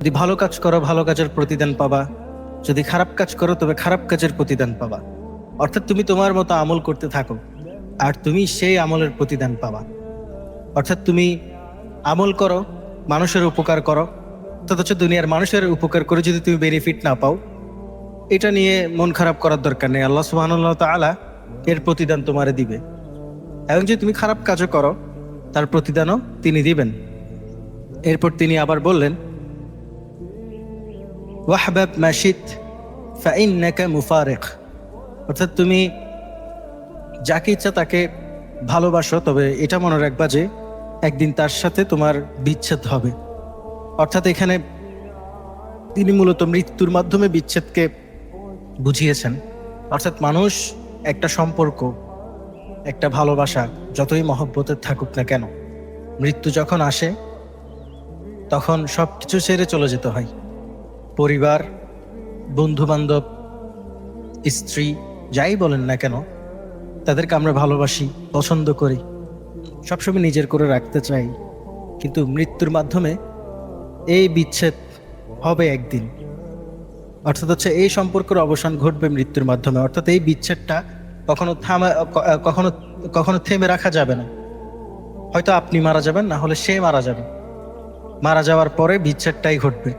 যদি ভালো কাজ করো ভালো কাজের প্রতিদান পাবা, যদি খারাপ কাজ করো তবে খারাপ কাজের প্রতিদান পাবা। অর্থাৎ তুমি তোমার মতো আমল করতে থাকো আর তুমি সেই আমলের প্রতিদান পাবা। অর্থাৎ তুমি আমল করো, মানুষের উপকার করো, অথচ দুনিয়ার মানুষের উপকার করে যদি তুমি বেনিফিট না পাও, এটা নিয়ে মন খারাপ করার দরকার নেই। আল্লাহ সুবহানাহু ওয়া তাআলা এর প্রতিদান তোমারে দিবে। এবং যদি তুমি খারাপ কাজও করো তার প্রতিদানও তিনি দিবেন। এরপর তিনি আবার বললেন, ওয়াহবাব মা শিত ফাইন্নাকা মুফারিক। অর্থাৎ তুমি যাকে ইচ্ছা তাকে ভালোবাসো, তবে এটা মনে রাখবা যে একদিন তার সাথে তোমার বিচ্ছেদ হবে। অর্থাৎ এখানে তিনি মূলত মৃত্যুর মাধ্যমে বিচ্ছেদকে বুঝিয়েছেন। অর্থাৎ মানুষ একটা সম্পর্ক, একটা ভালোবাসা যতই মহব্বতের থাকুক না কেন, মৃত্যু যখন আসে তখন সব কিছু ছেড়ে চলে যেতে হয়। পরিবার, বন্ধু বান্ধব, স্ত্রী, যাই বলেন না কেন, তাদেরকে আমরা ভালোবাসি, পছন্দ করি, সবসময় নিজের করে রাখতে চাই। কিন্তু মৃত্যুর মাধ্যমে এই বিচ্ছেদ হবে একদিন। অর্থাৎ হচ্ছে এই সম্পর্কের অবসান ঘটবে মৃত্যুর মাধ্যমে। অর্থাৎ এই বিচ্ছেদটা কখনো কখনো থেমে রাখা যাবে না। হয়তো আপনি মারা যাবেন, না হলে সে মারা যাবে। মারা যাওয়ার পরে বিচ্ছেদটাই ঘটবে।